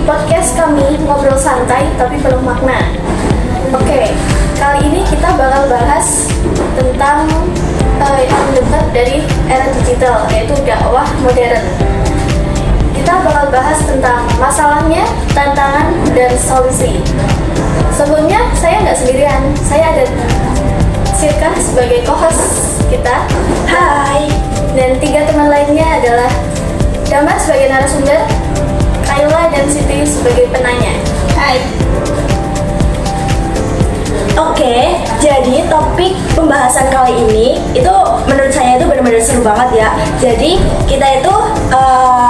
podcast kami ngobrol santai tapi penuh makna. Oke, kali ini kita bakal bahas tentang yang dekat dari era digital, yaitu dakwah modern. Kita bakal bahas tentang masalahnya, tantangan, dan solusi. Sebelumnya, saya nggak sendirian. Saya ada Sirka sebagai co-host kita. Hai. Dan 3 teman lainnya adalah Damar sebagai narasumber, Kayla dan Siti sebagai penanya. Hai. Oke, jadi topik pembahasan kali ini itu menurut saya itu benar-benar seru banget ya. Jadi kita itu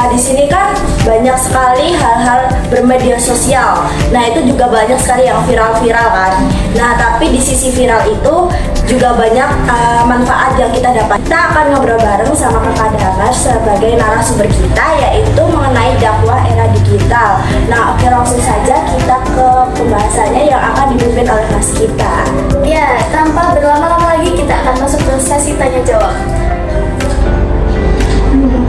di sini kan banyak sekali hal-hal bermedia sosial. Nah itu juga banyak sekali yang viral-viral kan. Nah tapi di sisi viral itu juga banyak manfaat yang kita dapat. Kita akan ngobrol bareng sama Kakak Damar sebagai narasumber kita, yaitu mengenai dakwah era digital. Nah oke, langsung saja kita ke pembahasannya yang akan dipimpin oleh Mas kita. Ya, tanpa berlama-lama lagi kita akan masuk ke sesi tanya jawab.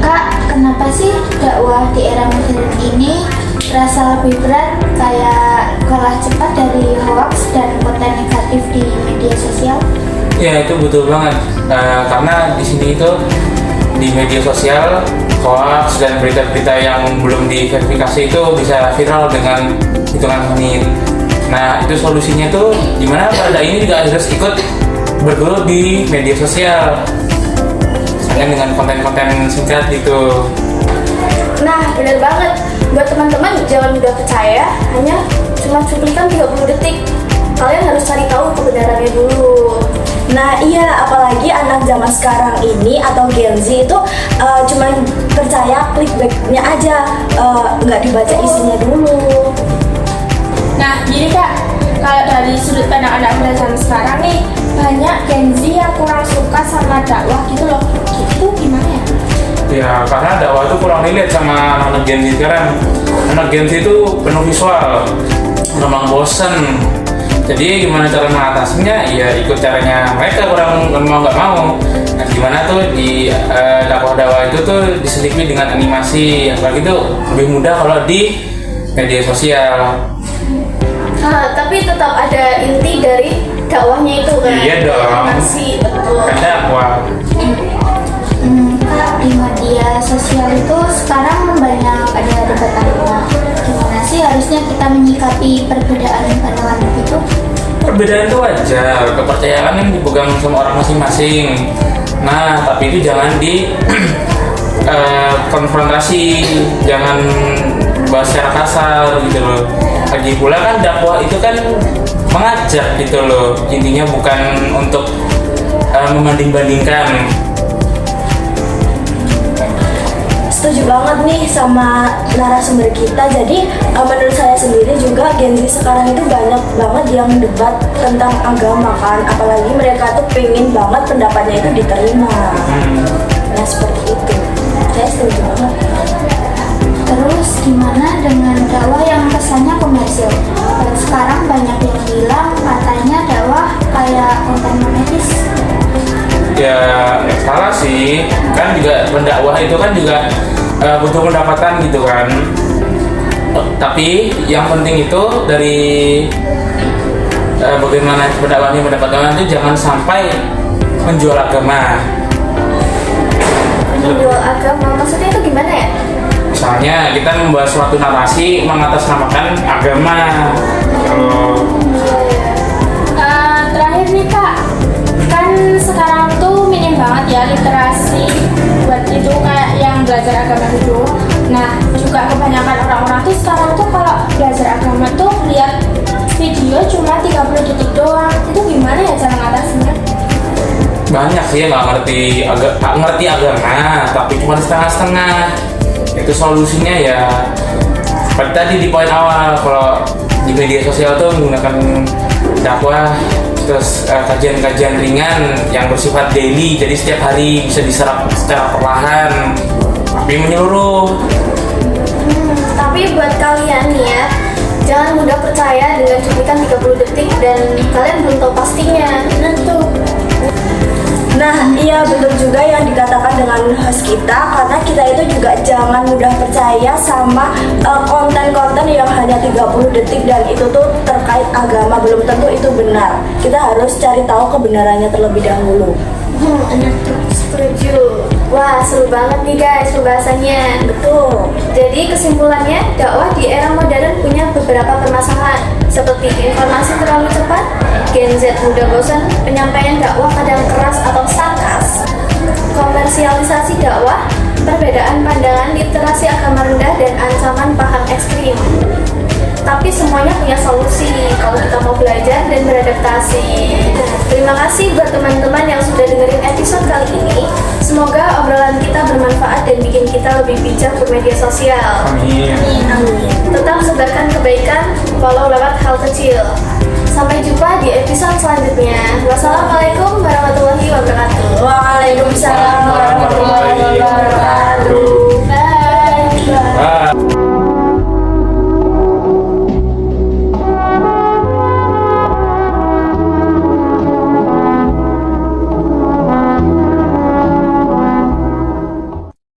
Kak, kenapa sih dakwah di era modern ini terasa lebih berat, kayak kalah cepat dari hoax dan konten negatif di media sosial? Ya itu betul banget, karena di sini itu di media sosial hoax dan berita-berita yang belum diverifikasi itu bisa viral dengan hitungan menit. Nah itu solusinya tuh gimana pada ini juga harus ikut bergelut di media sosial, misalnya dengan konten-konten singkat gitu. Nah, benar banget. Buat teman-teman, jangan mudah percaya hanya cuma cuplikan 30 detik. Kalian harus cari tahu kebenarannya dulu. Nah iya, apalagi anak zaman sekarang ini atau Gen Z itu cuman percaya clickbaitnya aja, nggak dibaca isinya dulu. Nah, gini Kak, kalau dari sudut pandang anak muda zaman sekarang nih, banyak Gen Z yang kurang suka sama dakwah gitu loh. Itu gimana ya? Ya karena dakwah itu kurang relate sama anak Gen Z sekarang. Anak Gen Z itu penuh visual, memang bosen. Jadi gimana cara mengatasinya? Ya ikut caranya mereka, kurang mau nggak mau. Nah gimana tuh di dakwah-dakwah itu tuh diselipi dengan animasi, apalagi itu lebih mudah kalau di media sosial. Tapi tetap ada inti dari dakwahnya itu kan? Iya dong. Masih betul. Kan dakwah. Kak, di media sosial itu sekarang banyak ada debat-debat. Gimana sih harusnya kita menyikapi perbedaan pandangan itu? Perbedaan itu wajar, kepercayaan yang dipegang sama orang masing-masing. Nah, tapi itu jangan di konfrontasi, jangan bahas secara kasar gitu loh. Lagi pula kan dakwah itu kan mengajak gitu loh, intinya bukan untuk membanding-bandingkan. Setuju banget nih sama narasumber kita. Jadi menurut saya sendiri juga Gen Z sekarang itu banyak banget yang debat tentang agama kan, apalagi mereka tuh pengen banget pendapatnya itu diterima. Nah seperti itu, saya setuju banget. Terus gimana dengan dakwah yang kesannya komersil? Sekarang banyak yang bilang katanya dakwah kayak konten medis. Ya salah sih, kan juga pendakwah itu kan juga butuh pendapatan gitu kan. Tapi yang penting itu dari bagaimana pendakwahnya mendapatkan itu jangan sampai menjual agama. Menjual agama, maksudnya itu gimana ya? Misalnya kita membahas suatu narasi mengatasnamakan agama. Terakhir nih Kak, kan sekarang tuh minim banget ya literasi buat itu kayak yang belajar agama itu. Nah juga kebanyakan orang-orang tuh sekarang tuh kalau belajar agama tuh lihat video cuma 30 detik doang. Itu gimana ya cara ngatasinnya? Banyak sih yang nggak ngerti agama, tapi cuma setengah-setengah. Itu solusinya ya seperti tadi di poin awal, kalau di media sosial tuh menggunakan dakwah, terus kajian-kajian ringan yang bersifat daily, jadi setiap hari bisa diserap secara perlahan tapi menyeluruh. Tapi buat kalian nih ya, jangan mudah percaya dengan cuplikan 30 detik dan kalian belum tahu pastinya. Nah tuh, Nah, iya betul juga yang dikatakan dengan host kita, karena kita itu juga jangan mudah percaya sama konten-konten yang hanya 30 detik dan itu tuh terkait agama, belum tentu itu benar. Kita harus cari tahu kebenarannya terlebih dahulu. Enak tuh, setuju. Wah, seru banget nih guys pembahasannya. Betul. Jadi kesimpulannya, dakwah di era modern punya beberapa permasalahan seperti informasi terlalu cepat, Gen Z mudah bosan, penyampaian dakwah kadang keras atau sarkas, komersialisasi dakwah, perbedaan pandangan, literasi agama rendah, dan ancaman paham ekstrim. Tapi semuanya punya solusi kalau kita mau belajar dan beradaptasi. Terima kasih buat teman-teman yang sudah dengerin episode kali ini. Semoga obrolan kita bermanfaat dan bikin kita lebih bijak bermedia sosial. Amin. Tetap sebarkan kebaikan walau lewat hal kecil. Sampai jumpa di episode selanjutnya. Wassalamualaikum warahmatullahi wabarakatuh. Waalaikumsalam warahmatullahi wabarakatuh. Bye.